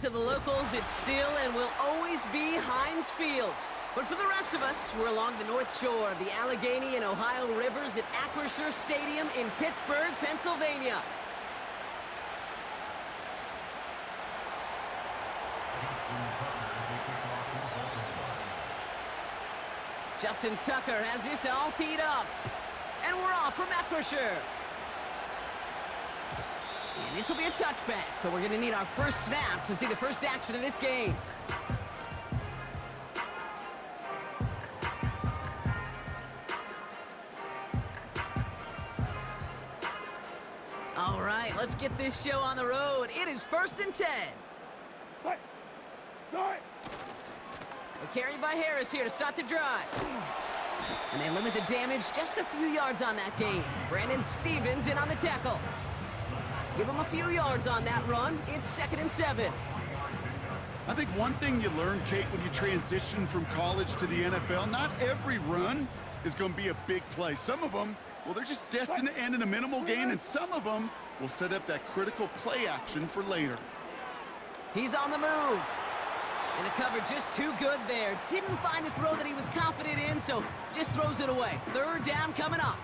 to the locals, it's still and will always be Heinz Field. But for the rest of us, we're along the north shore of the Allegheny and Ohio Rivers at Acrisure Stadium in Pittsburgh, Pennsylvania. Justin Tucker has this all teed up. And we're off from Acrisure. And this will be a touchback, so we're going to need our first snap to see the first action of this game. All right, let's get this show on the road. It is 1st and 10. A carry by Harris here to start the drive. And they limit the damage just a few yards on that game. Brandon Stevens in on the tackle. Give him a few yards on that run. It's 2nd and 7. I think one thing you learn, Kate, when you transition from college to the NFL, not every run is going to be a big play. Some of them, well, they're just destined to end in a minimal gain, and some of them will set up that critical play action for later. He's on the move. And the cover just too good there. Didn't find the throw that he was confident in, so just throws it away. 3rd down coming up.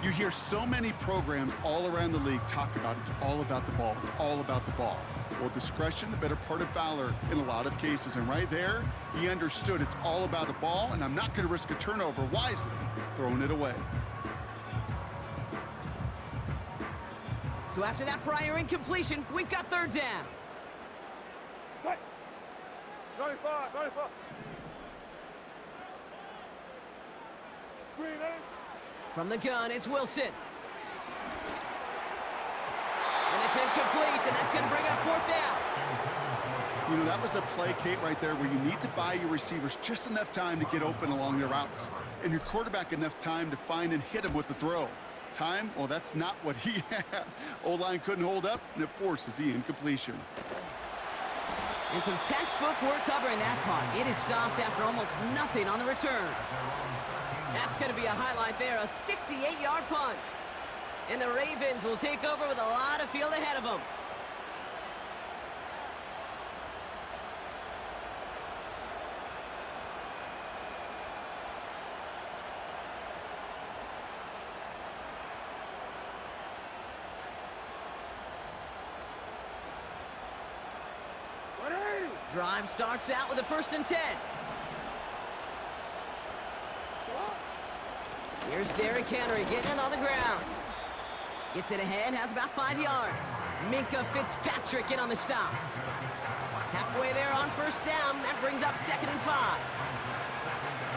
You hear so many programs all around the league talk about it's all about the ball. It's all about the ball. Well, discretion, the better part of valor in a lot of cases. And right there, he understood it's all about the ball, and I'm not going to risk a turnover wisely, throwing it away. So after that prior incompletion, we've got 3rd down. 95. Green, From the gun, it's Wilson. And it's incomplete, and that's going to bring up 4th down. You know, that was a play, Kate, right there where you need to buy your receivers just enough time to get open along their routes, and your quarterback enough time to find and hit him with the throw. Time, well, that's not what he had. O-line couldn't hold up, and it forces the incompletion. And some textbook work covering that punt. It is stopped after almost nothing on the return. That's going to be a highlight there, a 68-yard punt. And the Ravens will take over with a lot of field ahead of them. Drive starts out with a 1st and 10. Here's Derrick Henry getting it on the ground. Gets it ahead, has about 5 yards. Minkah Fitzpatrick in on the stop. Halfway there on 1st down, that brings up 2nd and 5.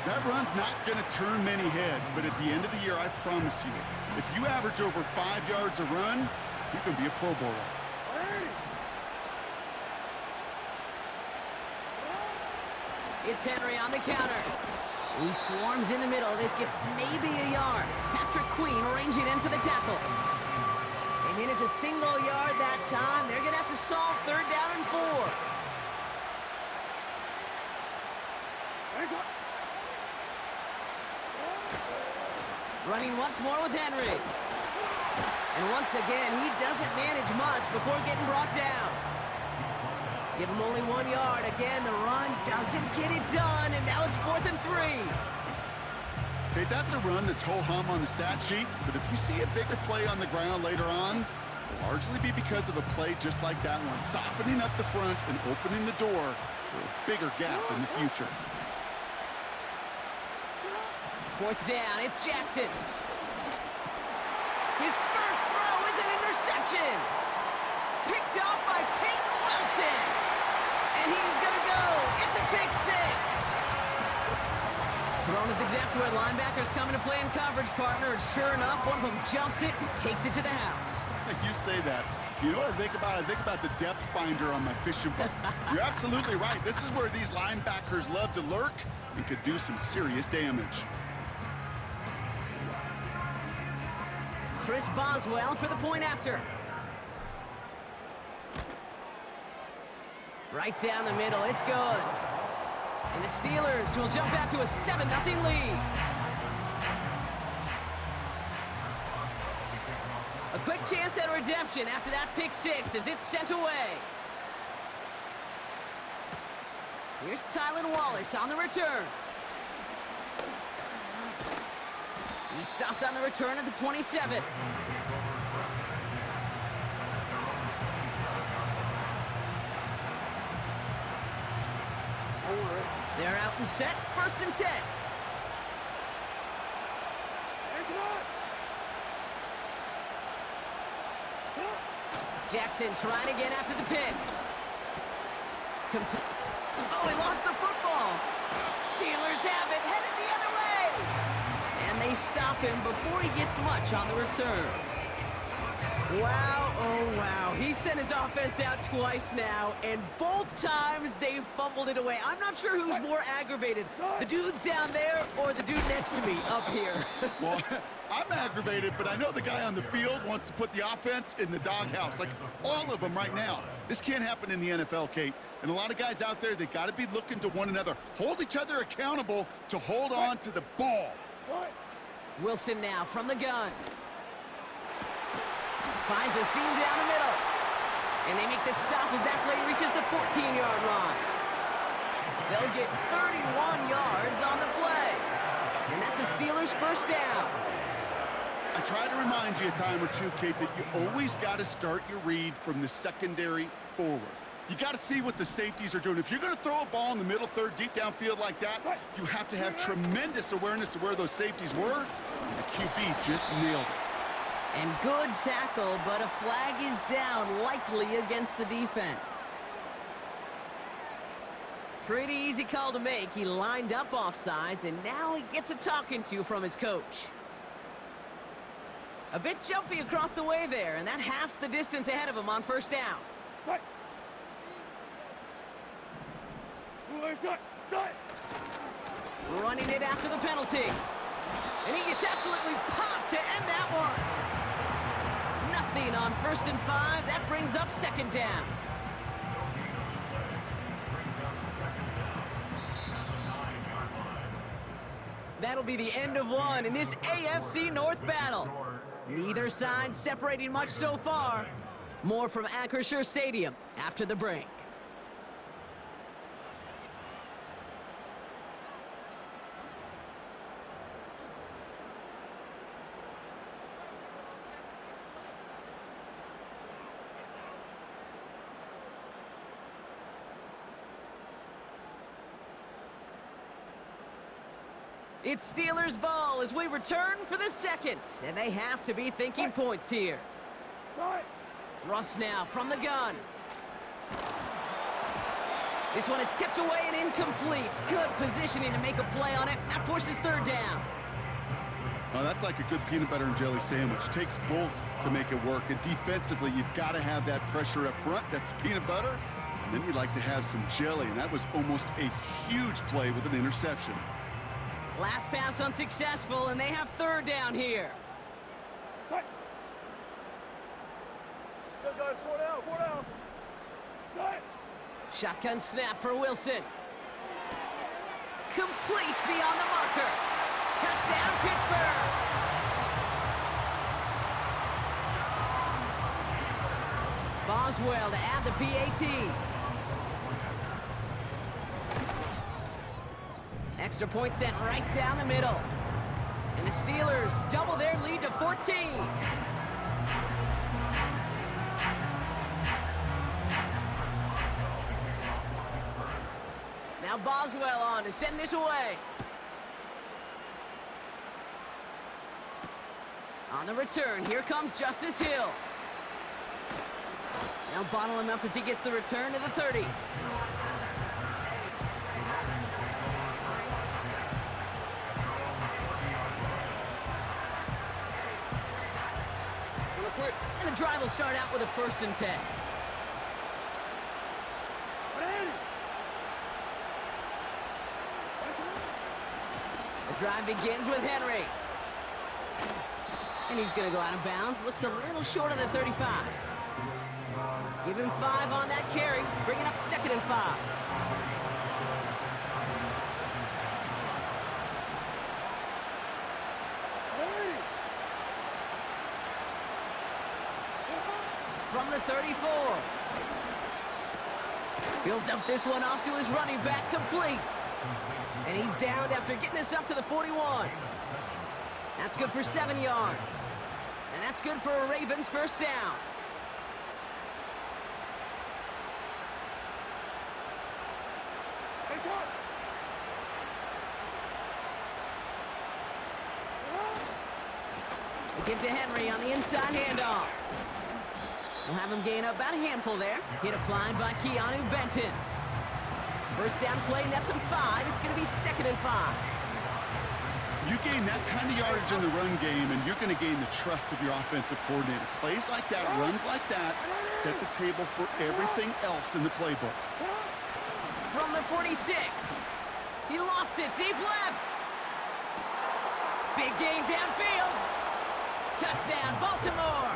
That run's not going to turn many heads, but at the end of the year, I promise you, if you average over 5 yards a run, you can be a Pro Bowler. It's Henry on the counter. He swarms in the middle. This gets maybe a yard. Patrick Queen ranging in for the tackle. They manage a single yard that time. They're going to have to solve 3rd down and 4. Running once more with Henry. And once again, he doesn't manage much before getting brought down. Give him only 1 yard. Again, the run doesn't get it done, and now it's 4th and 3. Okay, that's a run that's ho-hum on the stat sheet, but if you see a bigger play on the ground later on, it'll largely be because of a play just like that one, softening up the front and opening the door for a bigger gap in the future. 4th down, it's Jackson. His first throw is an interception. Picked off by Peyton Wilson. And he's going to go. It's a pick 6. Thrown at the depth where linebackers coming to play in coverage, partner. And sure enough, one of them jumps it and takes it to the house. You say that. You know what I think about? I think about the depth finder on my fishing boat. You're absolutely right. This is where these linebackers love to lurk and could do some serious damage. Chris Boswell for the point after. Right down the middle, it's good. And the Steelers will jump out to a 7-0 lead. A quick chance at redemption after that pick 6 as it's sent away. Here's Tylan Wallace on the return. He stopped on the return at the 27. They're out and set, 1st and 10. Jackson trying again after the pick. Oh, he lost the football. Steelers have it, headed the other way. And they stop him before he gets much on the return. Wow, oh wow. He sent his offense out twice now, and both times they fumbled it away. I'm not sure who's more aggravated, the dudes down there or the dude next to me up here. Well, I'm aggravated, but I know the guy on the field wants to put the offense in the doghouse, like all of them right now. This can't happen in the NFL, Kate. And a lot of guys out there, they got to be looking to one another. Hold each other accountable to hold on to the ball. Wilson now from the gun. Finds a seam down the middle. And they make the stop as that play reaches the 14-yard line. They'll get 31 yards on the play. And that's a Steelers 1st down. I try to remind you a time or two, Kate, that you always got to start your read from the secondary forward. You got to see what the safeties are doing. If you're going to throw a ball in the middle third, deep downfield like that, you have to have tremendous awareness of where those safeties were. And the QB just nailed it. And good tackle, but a flag is down, likely against the defense. Pretty easy call to make. He lined up offsides, and now he gets a talking to from his coach. A bit jumpy across the way there, and that halves the distance ahead of him on 1st down. Running it after the penalty. And he gets absolutely popped to end that one. Nothing on 1st and 5. That brings up 2nd down. That'll be the end of one in this AFC North battle. Neither side separating much so far. More from Acrisure Stadium after the break. It's Steelers ball as we return for the 2nd, and they have to be thinking points here. Russ now from the gun. This one is tipped away and incomplete. Good positioning to make a play on it. That forces 3rd down. Well, that's like a good peanut butter and jelly sandwich. Takes both to make it work. And defensively, you've got to have that pressure up front. That's peanut butter. And then you'd like to have some jelly. And that was almost a huge play with an interception. Last pass unsuccessful, and they have 3rd down here. Four down. Shotgun snap for Wilson. Complete beyond the marker. Touchdown, Pittsburgh. Boswell to add the PAT. Extra point sent right down the middle. And the Steelers double their lead to 14. Now Boswell on to send this away. On the return, here comes Justice Hill. Now bottle him up as he gets the return to the 30. And the drive will start out with a 1st and 10. The drive begins with Henry. And he's going to go out of bounds. Looks a little short of the 35. Give him 5 on that carry. Bringing up 2nd and 5. From the 34. He'll dump this one off to his running back, complete. And he's downed after getting this up to the 41. That's good for 7 yards. And that's good for a Ravens first down. Hey, shot. They give to Henry on the inside handoff. We'll have him gain about a handful there. Hit applied by Keanu Benton. First down play, nets him 5. It's going to be 2nd and 5. You gain that kind of yardage in the run game, and you're going to gain the trust of your offensive coordinator. Plays like that, runs like that, set the table for everything else in the playbook. From the 46. He lofts it deep left. Big gain downfield. Touchdown, Baltimore.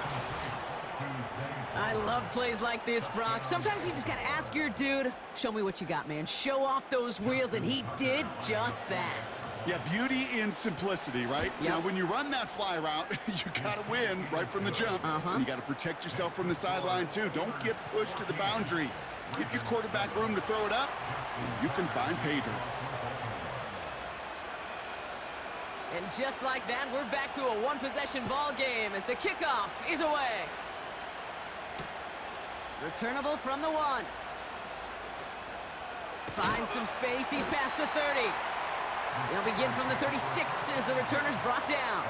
I love plays like this, Brock. Sometimes you just gotta ask your dude, show me what you got, man. Show off those wheels, and he did just that. Yeah, beauty in simplicity, right? Yep. Now, when you run that fly route, you gotta win right from the jump. And you gotta protect yourself from the sideline, too. Don't get pushed to the boundary. Give your quarterback room to throw it up, and you can find pay dirt. And just like that, we're back to a one-possession ball game as the kickoff is away. Returnable from the 1. Finds some space. He's past the 30. They'll begin from the 36 as the returner's brought down.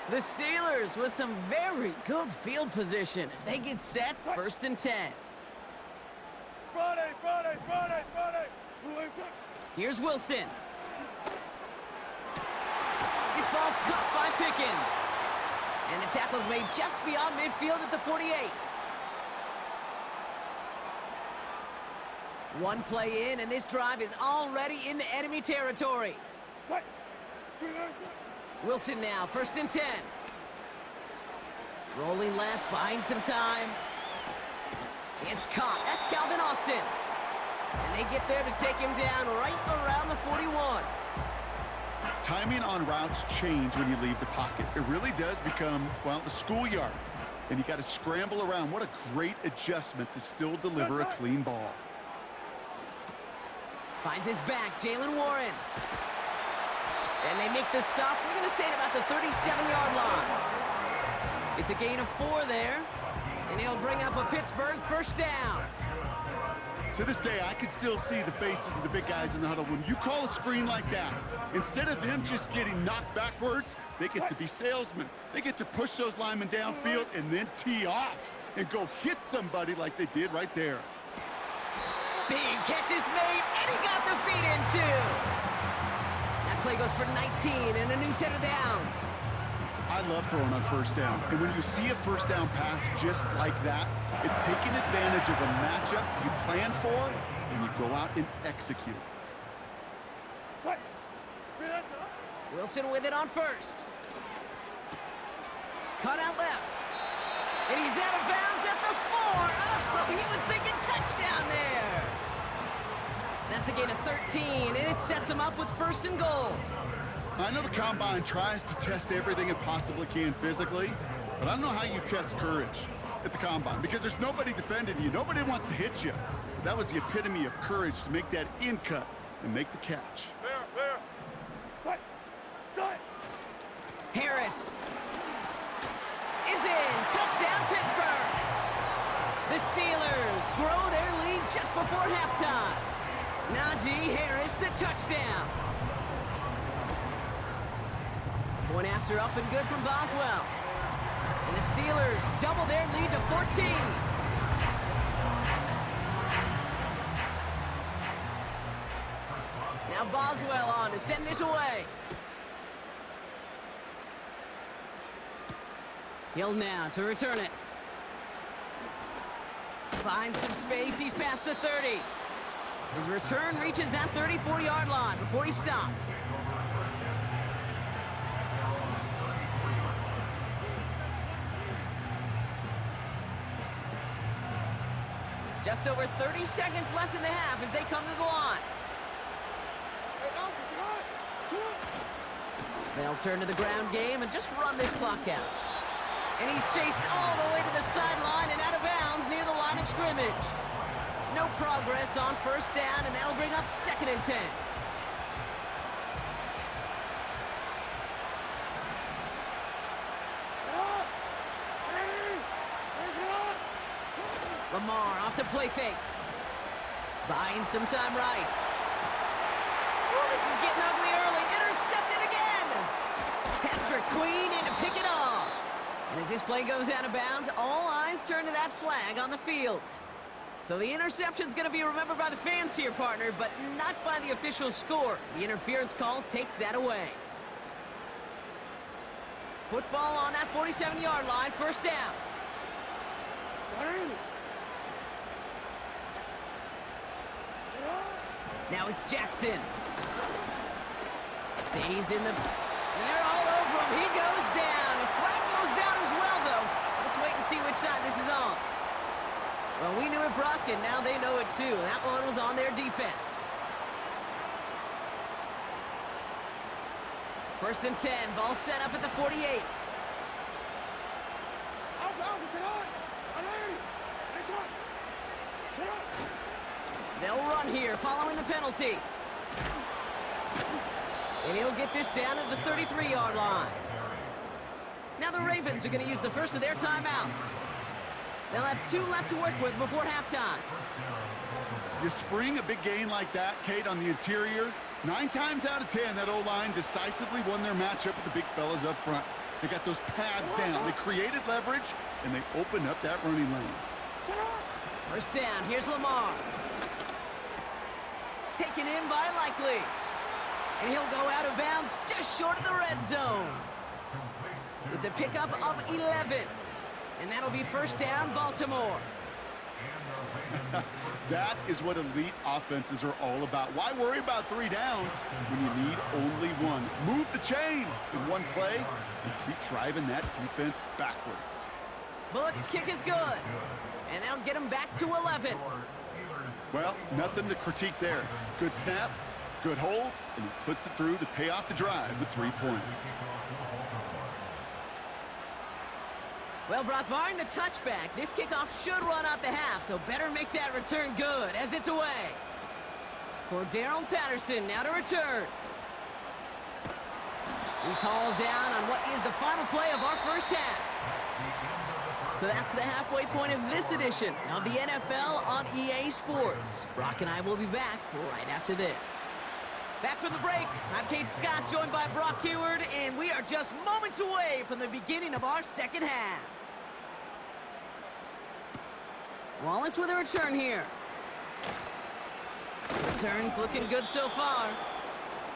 The Steelers with some very good field position as they get set, 1st and 10. Friday. Here's Wilson. This ball's caught by Pickens. And the tackle's made just beyond midfield at the 48. One play in, and this drive is already into enemy territory. Wilson now, 1st and 10. Rolling left, buying some time. It's caught. That's Calvin Austin. And they get there to take him down right around the 41. Timing on routes change when you leave the pocket. It really does become, well, the schoolyard. And you got to scramble around. What a great adjustment to still deliver a clean ball. Finds his back, Jaylen Warren. And they make the stop. We're going to say at about the 37-yard line. It's a gain of 4 there. And he'll bring up a Pittsburgh first down. To this day, I could still see the faces of the big guys in the huddle. When you call a screen like that, instead of them just getting knocked backwards, they get to be salesmen. They get to push those linemen downfield and then tee off and go hit somebody like they did right there. Big catch is made, and he got the feet in, too. That play goes for 19 and a new set of downs. I love throwing on first down. And when you see a first down pass just like that, it's taking advantage of a matchup you plan for, and you go out and execute. Wilson with it on first. Cut out left. And he's out of bounds at the 4. Oh, he was thinking touchdown there. That's a gain of 13, and it sets him up with 1st and goal. I know the Combine tries to test everything it possibly can physically, but I don't know how you test courage at the Combine because there's nobody defending you. Nobody wants to hit you. But that was the epitome of courage to make that in cut and make the catch. Harris is in. Touchdown, Pittsburgh. The Steelers grow their lead just before halftime. Najee Harris, the touchdown. One after up and good from Boswell. And the Steelers double their lead to 14. Now Boswell on to send this away. Hill now to return it. Finds some space. He's past the 30. His return reaches that 34-yard line before he stopped. Just over 30 seconds left in the half as they come to the line. They'll turn to the ground game and just run this clock out. And he's chased all the way to the sideline and out of bounds scrimmage. No progress on first down, and that'll bring up 2nd and 10. Lamar off the play fake. Buying some time right. Oh, this is getting ugly early. Intercepted again. Patrick Queen in to pick it off. And as this play goes out of bounds, all eyes turn to that flag on the field. So the interception's going to be remembered by the fans here, partner, but not by the official score. The interference call takes that away. Football on that 47-yard line, first down. Now it's Jackson. Stays in the... And they're all over him. He goes down. The flag goes down as well, though. Let's wait and see which side this is on. Well, we knew it, Brock, and now they know it, too. That one was on their defense. 1st and 10. Ball set up at the 48. They'll run here, following the penalty. And he'll get this down at the 33-yard line. Now the Ravens are going to use the first of their timeouts. They'll have 2 left to work with before halftime. You spring a big gain like that, Kate, on the interior. 9 times out of 10, that O-line decisively won their matchup with the big fellas up front. They got those pads down. They created leverage, and they opened up that running lane. First down, here's Lamar. Taken in by Likely. And he'll go out of bounds just short of the red zone. It's a pickup of 11. And that'll be first down, Baltimore. That is what elite offenses are all about. Why worry about 3 downs when you need only 1? Move the chains in one play and keep driving that defense backwards. Bullock's kick is good. And that'll get him back to 11. Well, nothing to critique there. Good snap, good hold, and he puts it through to pay off the drive with 3 points. Well, Brock, barring the touchback, this kickoff should run out the half, so better make that return good as it's away. Cordarrelle Patterson now to return. He's hauled down on what is the final play of our first half. So that's the halfway point of this edition of the NFL on EA Sports. Brock and I will be back right after this. Back from the break, I'm Kate Scott, joined by Brock Huard, and we are just moments away from the beginning of our second half. Wallace with a return here. Return's looking good so far.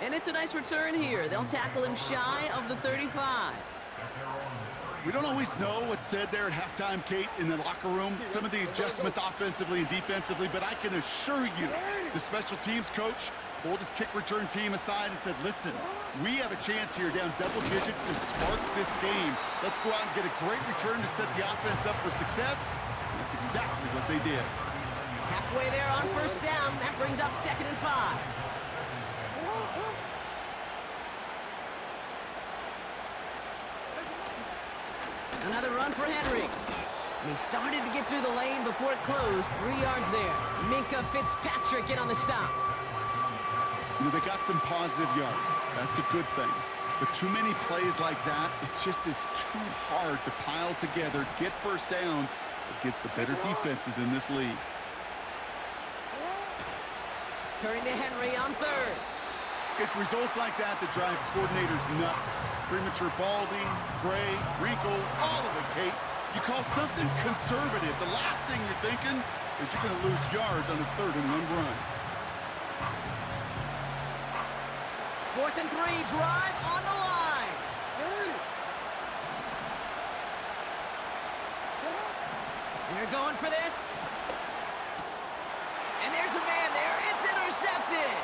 And it's a nice return here. They'll tackle him shy of the 35. We don't always know what's said there at halftime, Kate, in the locker room. Some of the adjustments offensively and defensively, but I can assure you the special teams coach pulled his kick return team aside and said, listen, we have a chance here down double digits to spark this game. Let's go out and get a great return to set the offense up for success. And that's exactly what they did. Halfway there on first down. That brings up 2nd and 5. Another run for Henry. And he started to get through the lane before it closed. 3 yards there. Minkah Fitzpatrick in on the stop. You know, they got some positive yards. That's a good thing. But too many plays like that, it just is too hard to pile together, get first downs against the better defenses in this league. Turning to Henry on 3rd. It's results like that that drive coordinators nuts. Premature balding, gray, wrinkles, all of it, Kate. You call something conservative. The last thing you're thinking is you're going to lose yards on a 3rd and 1 run. 4th and 3, drive on the line. They're going for this. And there's a man there. It's intercepted.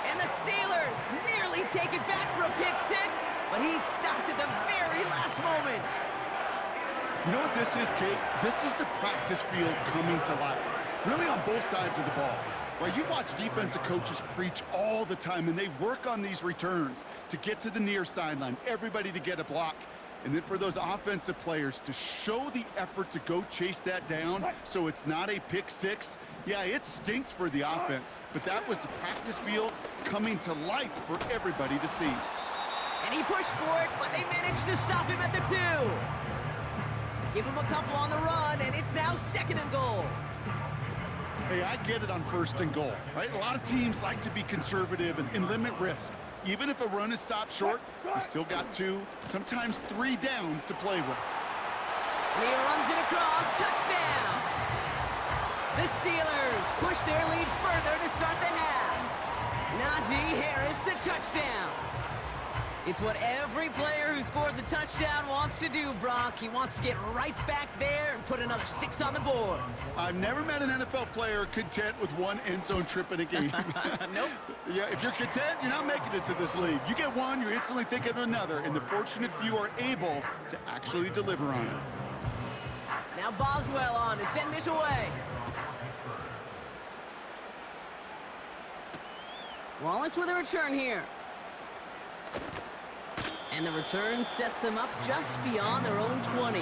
And the Steelers nearly take it back for a pick 6, but he's stopped at the very last moment. You know what this is, Kate? This is the practice field coming to life. Really on both sides of the ball. Well, you watch defensive coaches preach all the time, and they work on these returns to get to the near sideline, everybody to get a block. And then for those offensive players to show the effort to go chase that down so it's not a pick six, yeah, it stinks for the offense. But that was the practice field coming to life for everybody to see. And he pushed for it, but they managed to stop him at the 2. Give him a couple on the run, and it's now 2nd and goal. Hey, I get it on 1st and goal, right? A lot of teams like to be conservative and limit risk. Even if a run is stopped short, you still got 2, sometimes 3 downs to play with. And he runs it across, touchdown! The Steelers push their lead further to start the half. Najee Harris, the touchdown. It's what every player who scores a touchdown wants to do, Brock. He wants to get right back there and put another 6 on the board. I've never met an NFL player content with 1 end zone trip in a game. Nope. Yeah, if you're content, you're not making it to this league. You get 1, you're instantly thinking of another, and the fortunate few are able to actually deliver on it. Now Boswell on to send this away. Wallace with a return here. And the return sets them up just beyond their own 20.